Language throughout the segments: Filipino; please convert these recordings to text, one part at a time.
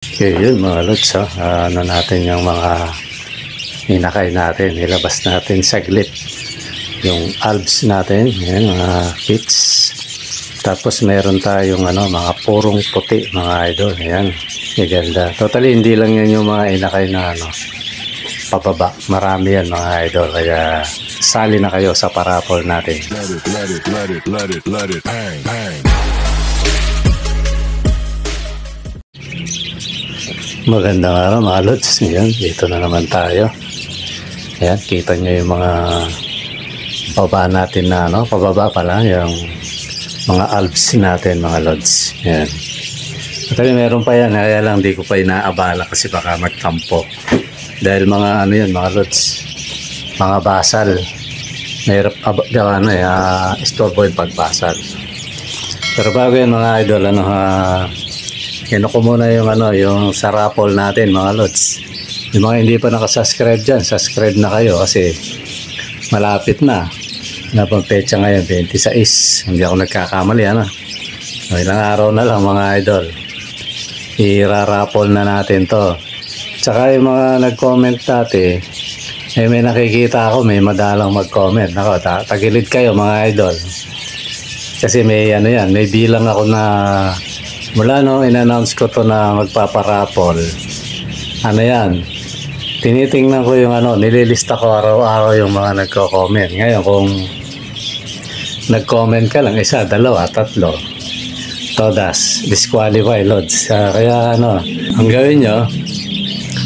Okay, yun mga lods, ano natin yung mga hinakay natin, ilabas natin saglit yung alves natin, yan, mga kits. Tapos meron tayong mga purong puti mga idol, yan, ganda. Totally hindi lang yan yung mga hinakay na pababa, marami yan mga idol, kaya sali na kayo sa parapol natin. Let it, bang, bang. Magandang araw mga lods. Yan, dito na naman tayo. Ayan, kita nyo yung mga baba natin na pababa pala yung mga alves natin mga lods. Ayan. At meron pa yan, kaya lang di ko pa inaabala kasi baka magtampo. Dahil mga yan mga lods, mga basal. Mahirap istorbo yung pagbasal. Pero bago yan mga idol, ko muna yung yung sa raffle natin mga lods. Yung mga hindi pa nakasubscribe dyan, subscribe na kayo kasi malapit na. Napang petsa ngayon, 26. Hindi ako nagkakamali, ilang araw na lang mga idol. I-raffle na natin to. Tsaka yung mga nag-comment dati, may nakikita ako, may madalang mag-comment. Ako, tagilid kayo mga idol. Kasi may may bilang ako na mula in-announce ko to na magpaparapol. Tinitingnan ko yung nililista ko araw-araw yung mga nagko-comment. Ngayon kung nag-comment ka lang, isa, dalawa, tatlo, todas, disqualify lods. Kaya ang gawin nyo,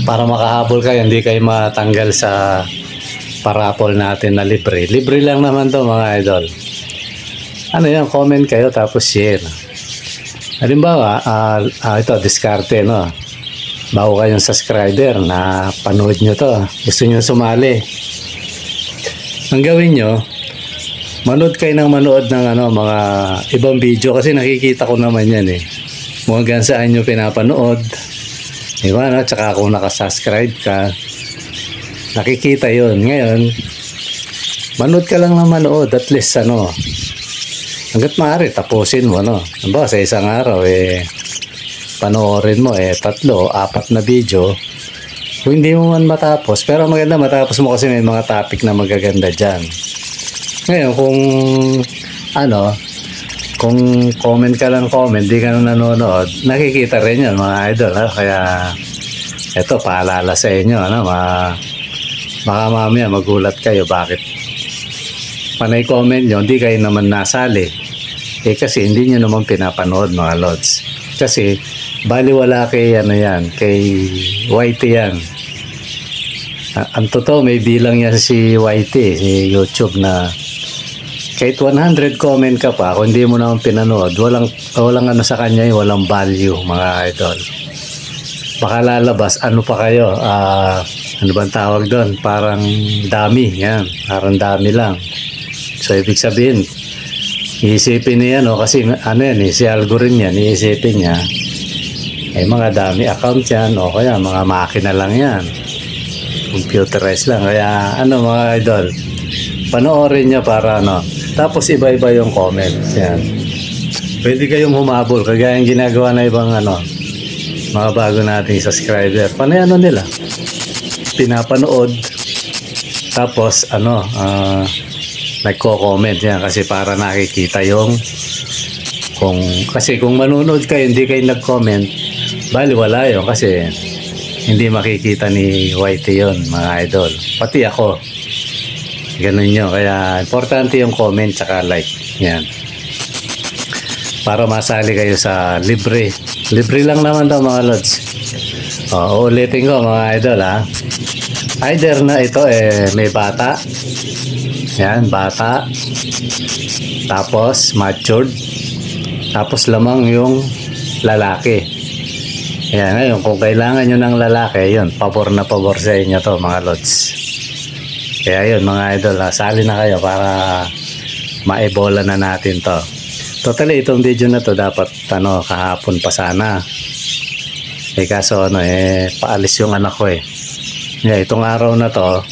para makahabol kayo, hindi kayo matanggal sa parapol natin na libre. Libre lang naman to mga idol. Comment kayo tapos share. Halimbawa, ito, diskarte, bago kayong subscriber na panood nyo to, gusto nyo sumali. Ang gawin nyo, manood kayo ng manood ng mga ibang video kasi nakikita ko naman yan Hanggang saan nyo pinapanood. Diba, tsaka kung nakasubscribe ka, nakikita yon. Ngayon, manood ka lang ng manood, at least hanggat maaari, tapusin mo, Diba, sa isang araw, panoorin mo, 3, 4 na video. Kung hindi mo man matapos, pero maganda matapos mo kasi may mga topic na magaganda dyan. Ngayon, kung comment ka lang di ka na nanonood, nakikita rin yan, mga idol, Kaya, eto, paalala sa inyo, baka mamaya magulat kayo, bakit? Panay comment nyo, hindi kayo naman nasali. Kasi hindi nyo naman pinapanood mga lods. Kasi baliwala kay kay Whitey yan. Ang totoo, may bilang yan si Whitey, si YouTube na kahit 100 comment ka pa, kung hindi mo naman pinanood, walang sa kanya, walang value mga idol. Baka lalabas, pa kayo? Ano bang tawag doon? Parang dami, yan. Parang dami lang. So, ibig sabihin, iisipin niya, kasi si algorithm yan, iisipin niya, mga dami account yan, o kaya mga makina lang yan. Computerized lang. Kaya, mga idol, panoorin niya para, tapos iba-iba yung comments, yan. Pwede kayong humabol, kagaya yung ginagawa na ibang, mga bago nating subscriber. Panay nila? Pinapanood, tapos, nagko-comment yan kasi para nakikita yung kasi kung manonood kayo hindi kayo nag-comment, baliwala yun kasi hindi makikita ni Whitey yun mga idol, pati ako ganun nyo. Kaya importante yung comment tsaka like yan para masali kayo sa libre lang naman daw mga lods. Ulitin ko mga idol, either na ito may bata. Yan, bata. Tapos, matured. Tapos, lamang yung lalaki. Yan, ngayon, kung kailangan nyo ng lalaki, yun, pabor na pabor sa inyo to, mga lods. Kaya yun, mga idol, sali na kayo para maibola na natin to. Totally, itong video na to, dapat, kahapon pa sana. Kaso, paalis yung anak ko itong araw na to,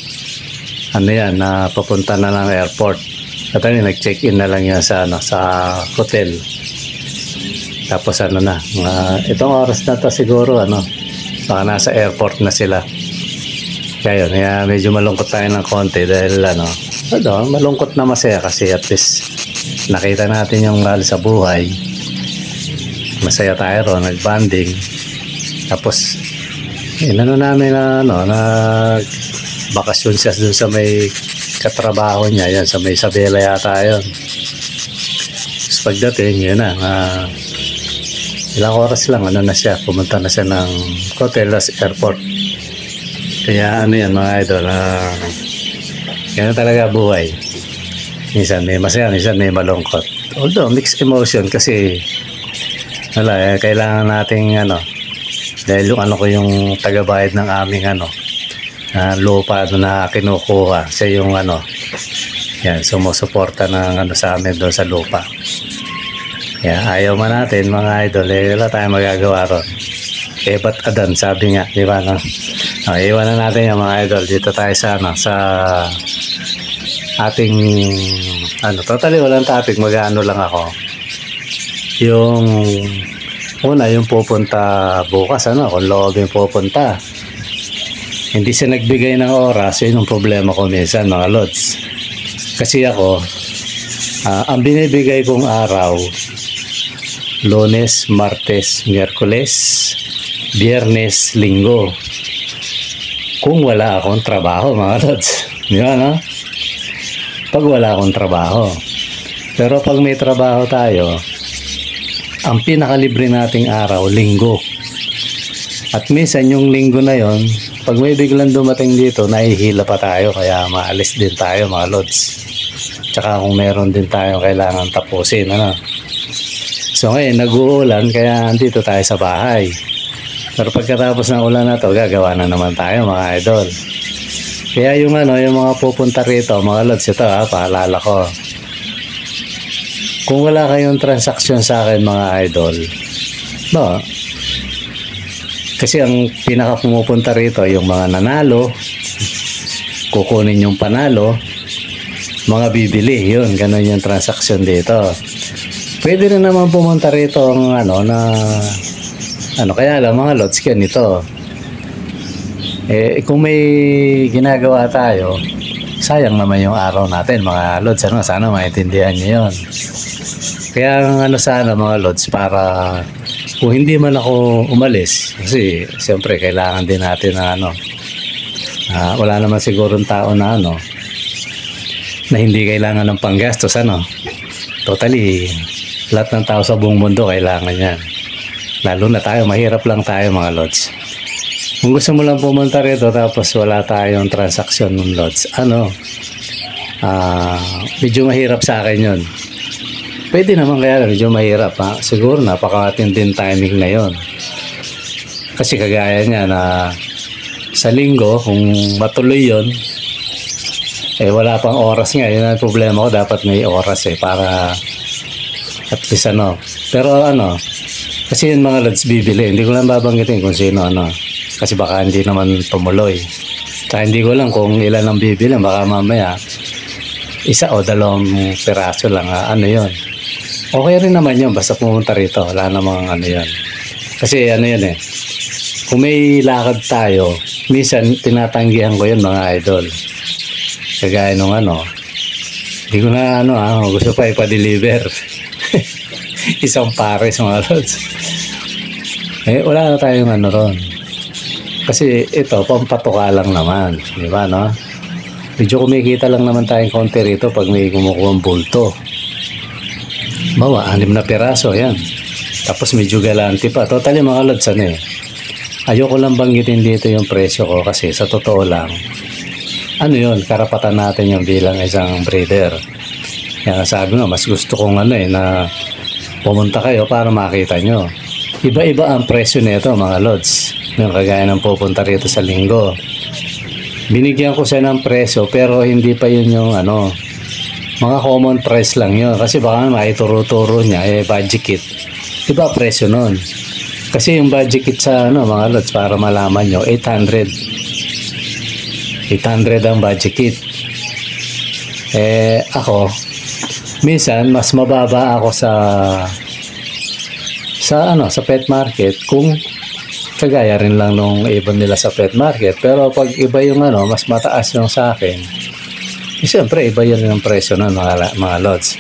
papunta na ng airport. At nag-check-in na lang yan sa hotel. Tapos ano na, itong oras na to siguro baka nasa airport na sila. Kaya yun, medyo malungkot tayo ng konti dahil malungkot na masaya kasi at least nakita natin yung mahal sa buhay. Masaya tayo ron, nag-banding. Tapos namin nag bakasyon siya dun sa may katrabaho niya, yan sa may Isabela yata yun. Tapos pagdating yun ilang oras lang na siya, pumunta na siya ng Cotelas Airport. Kaya yan mga idol, yan talaga buhay. Minsan may masaya, minsan may malungkot. Although mixed emotion kasi kailangan nating dahil yung ko yung tagabayad ng aming lupa na kinukuha siya yung yan sumusuporta ng sa amin doon sa lupa. Yan, ayaw man natin mga idol, wala tayong magagawa ron. Ba't adan, sabi nga, di ba iwan na natin yung mga idol. Dito tayo sa ating totally walang topic, mag-ano lang ako. Yung una, yung pupunta bukas, kung loob yung pupunta. Hindi siya nagbigay ng oras, yun yung problema ko minsan mga lods. Kasi ako, ang binibigay kong araw, Lunes, Martes, Miyerkules, Biyernes, Linggo. Kung wala akong trabaho mga lods. Di ba, Pag wala akong trabaho. Pero pag may trabaho tayo, ang pinakalibre nating araw, Linggo. At minsan yung Linggo na yon, pag may biglang dumating dito, nahihila pa tayo, kaya maalis din tayo mga lods. Tsaka kung meron din tayo kailangan tapusin, So ngayon, nag-uulan, kaya andito tayo sa bahay. Pero pagkatapos ng ulan na to, gagawa na naman tayo mga idol. Kaya yung yung mga pupunta rito, mga lods, ito paalala ko. Kung wala kayong transaksyon sa akin mga idol, kasi ang pinaka pumupunta rito yung mga nanalo, kukunin yung panalo, mga bibili, yun, ganun yung transaksyon dito. Pwede rin naman pumunta rito ang kaya lang mga lods ganito. Kung may ginagawa tayo, sayang naman yung araw natin mga lods, sana maintindihan niyo yun. Kaya sana mga lods, para kung hindi man ako umalis, kasi siyempre kailangan din natin wala naman sigurong tao na na hindi kailangan ng panggastos totally lahat ng tao sa buong mundo kailangan yan, lalo na tayo, mahirap lang tayo mga lods. Kung gusto mo lang pumunta rito tapos wala tayong transaksyon ng lods, medyo mahirap sa akin yun. Pwede naman, kaya medyo mahirap siguro napakatinding timing na yon. Kasi kagaya niya na sa Linggo, kung matuloy yon, wala pang oras nga, yun ang problema ko, dapat may oras para at least pero kasi yung mga lods bibili, hindi ko lang babanggitin kung sino kasi baka hindi naman tumuloy. Kaya hindi ko lang kung ilan ang bibili, baka mamaya isa o dalawang piraso lang yon. Okay rin naman yun, basta pumunta rito, wala namang yun. Kasi yun kung may lakad tayo, minsan tinatanggihan ko yun mga idol. Kagaya nung hindi ko na gusto pa ipa-deliver. Isang pares mga lods. Wala na tayong ron. Kasi ito, pampatuka lang naman, di ba Medyo kumikita lang naman tayong konti rito pag may kumukuha bulto. Bawa, 6 na piraso, yan. Tapos medyo galante pa. Totally mga lods, ayoko lang banggitin dito yung presyo ko kasi sa totoo lang, yun, karapatan natin yung bilang isang breeder. Kaya sabi nga, mas gusto kong na pumunta kayo para makita nyo. Iba-iba ang presyo nito mga lods. Yung kagaya ng pupunta rito sa Linggo. Binigyan ko siya ng presyo pero hindi pa yun yung mga common price lang yun. Kasi baka maituro-turo niya, budget kit. Iba presyo nun. Kasi yung budget kit sa mga lods, para malaman nyo, 800 ang budget kit. Ako, minsan mas mababa ako sa pet market, kung kagaya rin lang nung ibon nila sa pet market, pero pag iba yung mas mataas yung sa akin, siyempre iba yun yung presyo ng mga lods.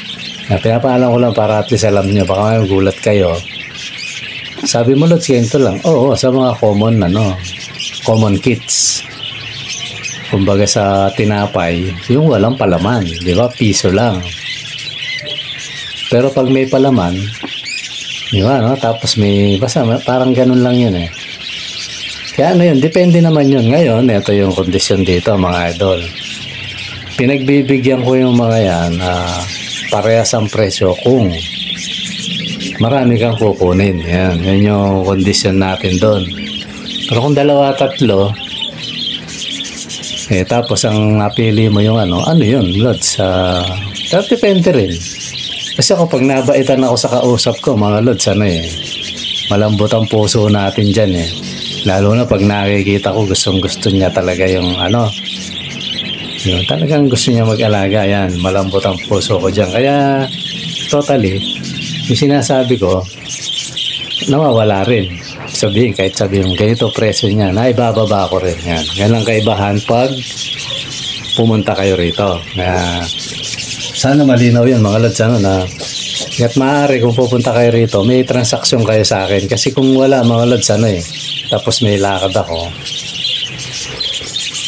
Pinapaalam ko lang para at least alam nyo, baka may gulat kayo. Sabi mo lods, ganito lang. Oo, sa mga common kits. Kumbaga sa tinapay, yung walang palaman, di ba? Piso lang. Pero pag may palaman, di ba, no? Tapos basta parang ganun lang yun eh. Kaya yun, depende naman yun. Ngayon, ito yung kondisyon dito, mga idol. Pinagbibigyan ko yung mga yan parehas ang presyo kung marami kang kukunin. Yan yung kondisyon natin doon. Pero kung 2-3, tapos ang napili mo yung ano yun, lods. Depende rin. Kasi ako pag nabaitan ako sa kausap ko, mga lods, malambot ang puso natin dyan eh. Lalo na pag nakikita ko gustong-gusto niya talaga yung yun, talagang gusto niya mag-alaga. Yan, malambot ang puso ko dyan. Kaya totally, yung sinasabi ko, nawawala rin. Kahit sabihin ganito presyo niya, naibababa ko rin. Yan, yan lang kaibahan pag pumunta kayo rito. Kaya sana malinaw yan mga lods, na at maaari kung pupunta kayo rito, may transaksyon kayo sa akin. Kasi kung wala mga lods, tapos may lakad ako,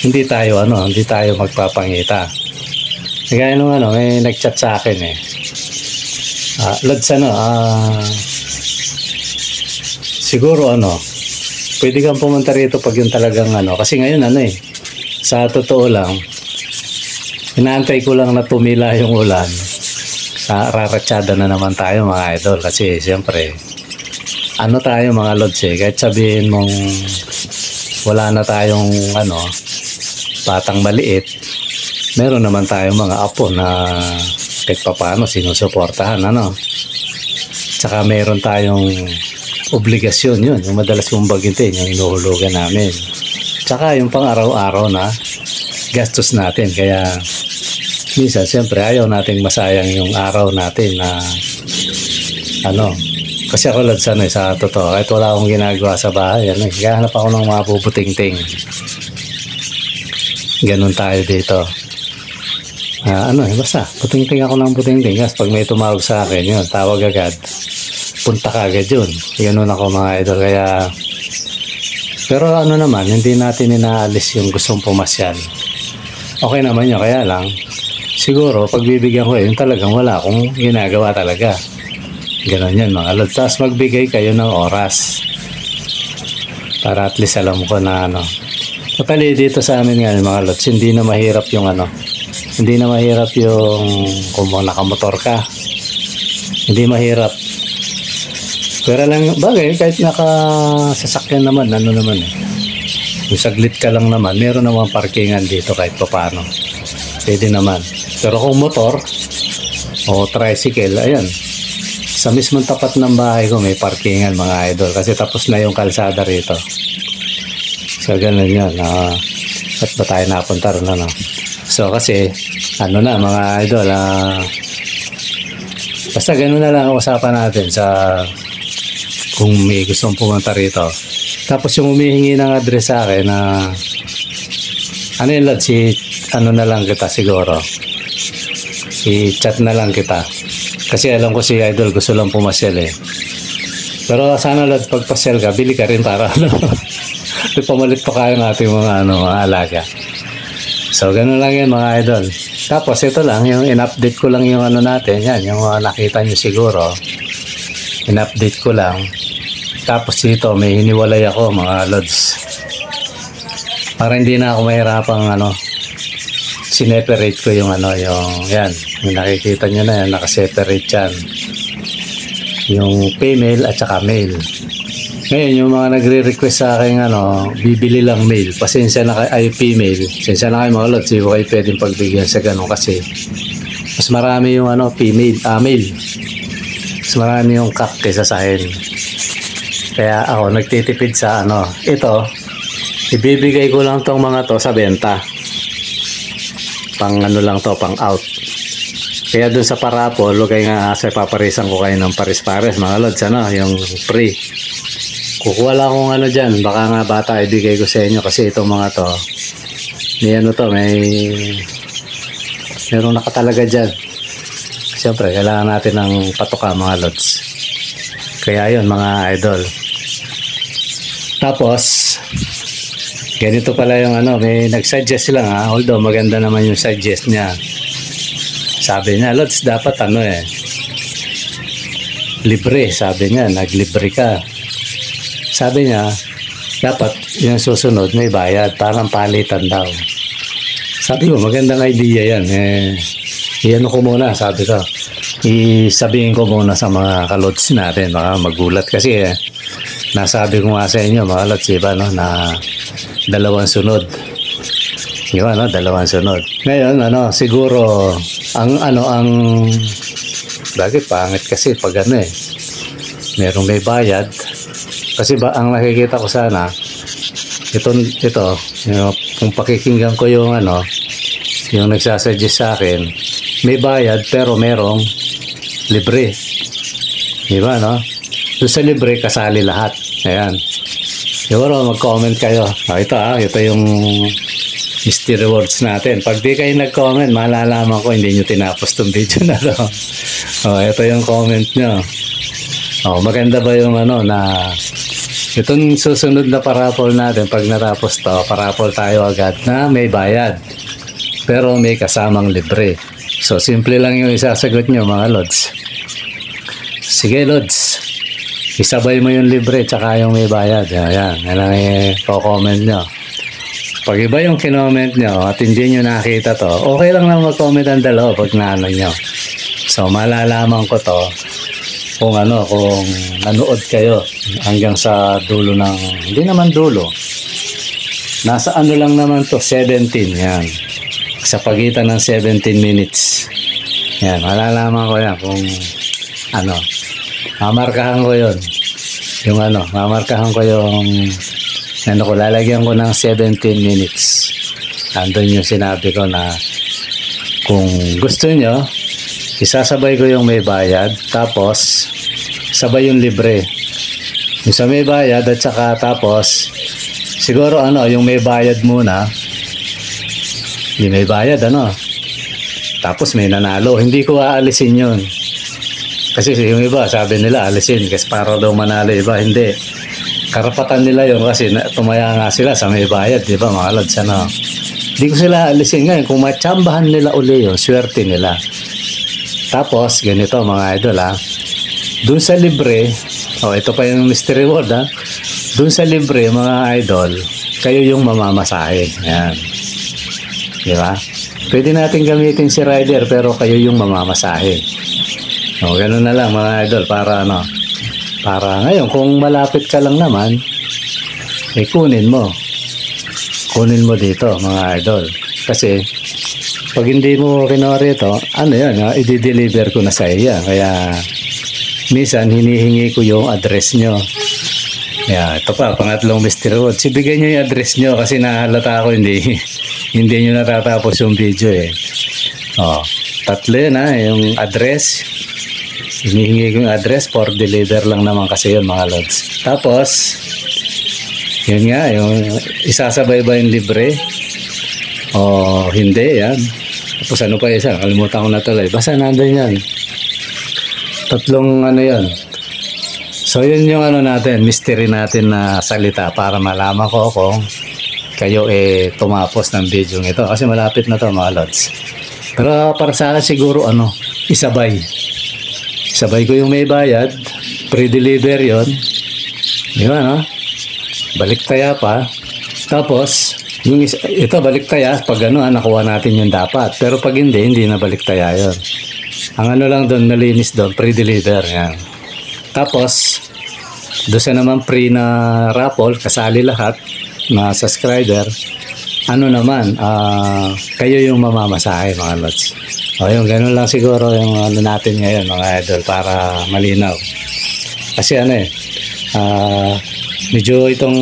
hindi tayo magpapangita. Kaya nung may nag-chat sa akin lods, siguro pwede kang pumunta rito pag yung talagang kasi ngayon sa totoo lang, inaantay ko lang na tumila yung ulan. Raratsada na naman tayo mga idol, kasi siyempre tayo mga lods kahit sabihin mong wala na tayong batang maliit, meron naman tayong mga apo na kahit papaano sinusuportahan tsaka meron tayong obligasyon, yun yung madalas kong bagintin, yung inuhulugan namin, tsaka yung pang araw-araw na gastos natin. Kaya minsan siyempre ayaw nating masayang yung araw natin na kasi ako lods sa totoo, kahit wala akong ginagawa sa bahay, gahanap ako ng mga puputing-ting. Ganun tayo dito. Basta puting-ting ako ng puting-ting. Kasi pag may tumawag sa akin, yun, tawag agad, punta ka agad yun. Ganun ako mga idol. Kaya pero naman, hindi natin inaalis yung gustong pumasyal. Okay naman yun, kaya lang siguro pagbibigyan ko yung talagang wala akong ginagawa talaga. Ganon yan mga lods. Tapos magbigay kayo ng oras para at least alam ko na Kapali dito sa amin nga mga lods, hindi na mahirap yung hindi na mahirap yung kung nakamotor ka, hindi mahirap. Pero lang bagay, kahit nakasasakyan naman, yung saglit ka lang naman, meron naman parkingan dito kahit paano, pwede naman. Pero kung motor o tricycle, ayan, sa mismong tapat ng bahay ko may parkingan mga idol, kasi tapos na yung kalsada rito. So ganun yun. At ba tayo napunta rin So kasi mga idol, basta ganun na lang ang usapan natin sa kung may gustong pumunta rito. Tapos yung humihingi ng address sa akin yun lad, na lang kita siguro, i-chat na lang kita. Kasi alam ko si idol gusto lang pumasyal Pero sana lad, pagpasyal ka, bili ka rin para pamalit pa kayo ng ating mga alaga. So ganun lang yan mga idol. Tapos ito lang, yung in-update ko lang yung natin, yan, yung nakita nyo siguro, in-update ko lang. Tapos dito may hiniwalay ako mga lods, para hindi na ako mahirapang sineperate ko yung yung yan, yung nakikita nyo na yan, nakaseparate yan, yung female at saka male. Ngayon yung mga nagre-request sa akin bibili lang male, pasensya na kayo, female, pasensya na kayo mga lods, hindi ko kayo pwedeng pagbigyan sa ganun kasi mas marami yung female, male, mas marami yung kak kaysa sa hen. Kaya ako nagtitipid sa ito, ibibigay ko lang tong mga to sa benta, pang lang to, pang out. Kaya dun sa parapol, huwag kayo nga asa, paparisan ko kayo ng pares-pares mga lods, ano, yung free. Kukuha lang akong ano dyan, baka nga bata ibigay ko sa inyo kasi itong mga to, may ano to, merong nakatalaga dyan. Siyempre, kailangan natin ng patoka mga lods. Kaya yun mga idol. Tapos, ganito pala yung ano, may nag-suggest lang ha, although maganda naman yung suggest niya. Sabi niya, lods, dapat ano libre, sabi niya, naglibre ka. Sabi niya, dapat yung susunod may bayad, parang palitan daw. Sabi ko, magandang idea yan. Iyan ko muna, sabi ko. Isabihin ko muna sa mga kalods natin, baka magulat kasi nasabi ko nga sa inyo, mga kalods, diba, no, na dalawang sunod. Diba, no, dalawang sunod. Ngayon, ano, siguro, bakit pangit kasi pag merong may bayad. Kasi ba, ang nakikita ko sana, ito, kung pakikinggan ko yung yung nagsasuggest sa akin, may bayad pero merong libre. Diba, no? Doon sa libre, kasali lahat. Ayan. Siguro, mag-comment kayo. Ito yung mystery rewards natin. Pag di kayo nag-comment, malalaman ko hindi nyo tinapos tong video na to. Ito yung comment nyo. Maganda ba yung na itong susunod na parapol natin, pag natapos to, parapol tayo agad na may bayad. Pero may kasamang libre. So, simple lang yung isasagot nyo mga lods. Sige lods, isabay mo yung libre tsaka yung may bayad. Yan ang i-comment nyo. Pag iba yung kinoment nyo at hindi nyo nakita to, okay lang na mag-comment ang dalawa pag naano nyo. So, malalaman ko to kung kung nanood kayo hanggang sa dulo ng, hindi naman dulo. Nasa lang naman to, 17. Yan. Sa pagitan ng 17 minutes. Yan, malalaman ko yan kung mamarkahan ko yun. Yung mamarkahan ko yung lalagyan ko ng 17 minutes. Andun yung sinabi ko na kung gusto nyo, isasabay ko yung may bayad, tapos sabay yung libre. Yung sa may bayad at saka tapos siguro yung may bayad muna, yung may bayad tapos may nanalo, hindi ko aalisin yun. Kasi yung iba, sabi nila, alisin kasi para daw manalo, iba, hindi. Karapatan nila yun kasi tumaya nga sila sa may bayad, di ba, mga lods, Hindi ko sila alisin ngayon. Kung matsambahan nila uli yun, swerte nila. Tapos, ganito, mga idol, dun sa libre, ito pa yung mystery reward, dun sa libre, mga idol, kayo yung mamamasahe. Yan. Di ba? Pwede natin gamitin si rider, pero kayo yung mamamasahe. Ganun na lang mga idol para para ngayon kung malapit ka lang naman kunin mo dito mga idol, kasi pag hindi mo kinori ito, i-deliver ko na sa iya. Kaya minsan hinihingi ko yung address nyo. Ito pa, pangatlong mystery road, sibigay nyo yung address nyo kasi nahalata ako hindi nyo natatapos yung video tatlo yun yung address. Hinihingi ko yung address, for deliver lang naman kasi yun mga lods. Tapos, yun nga, yung isasabay ba yung libre o hindi, yan. Tapos pa isa, kalimutan ko na tuloy. Basta nandun yan. Tatlong yun. So yun yung natin, mystery natin na salita para malaman ko kung kayo tumapos ng video ito. Kasi malapit na to mga lods. Pero para sa akin siguro Sabay ko yung may bayad, pre-deliver yon, di ba, no? Baliktaya pa. Tapos, ito baliktaya, pag nakuha natin yung dapat. Pero pag hindi na baliktaya yon. Ang lang doon, nalinis doon, pre-deliver, yan. Tapos, doon sa naman pre na raffle, kasali lahat, na subscriber, kayo yung mamamasahe mga lods. Yung ganun lang siguro yung natin ngayon mga idol para malinaw. Kasi medyo itong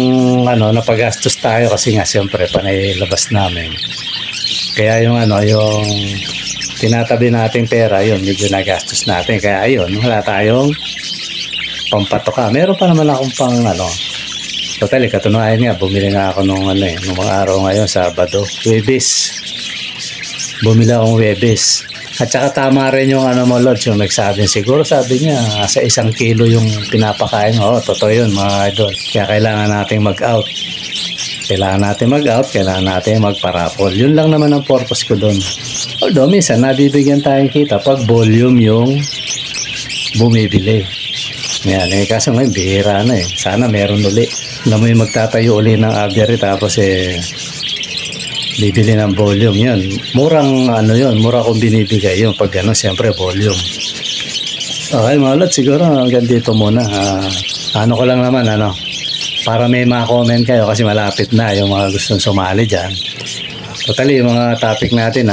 napagastos tayo kasi nga siyempre panay labas namin. Kaya yung yung tinatabi nating pera, yun, medyo nagastos natin. Kaya ayun, wala tayong pampatoka. Meron pa naman akong pang total, katunayan nga, bumili nga ako nung nung mga araw ngayon, Sabado, Huwebes. Bumili akong Huwebes. At saka tama rin yung mo, Lods, yung nagsabi. Siguro sabi niya, sa 1 kilo yung pinapakain. Oo, totoo yun, mga idol. Kaya kailangan nating mag-out. Kailangan natin magparapol. Yun lang naman ang purpose ko doon. Although, minsan, nabibigyan tayong kita pag volume yung bumibili. Yan, kaso ngayon, bihira na Sana meron uli. Alam mo yung magtatayo uli ng aviary tapos bibili ng volume. Yan, murang mura kong binibigay yun. Pag siyempre volume. Okay, mga Lods, siguro hanggang dito muna. Ko lang naman, para may ma-comment kayo kasi malapit na yung mga gustong sumali dyan. Totally, yung mga topic natin,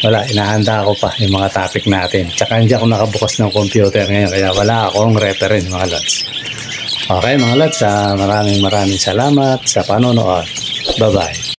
wala, inahanda ko pa yung mga topic natin. Tsaka hindi ako nakabukas ng computer ngayon, kaya wala akong reference, mga Lods. Okay, mga Lods, maraming salamat sa panonood. Bye-bye.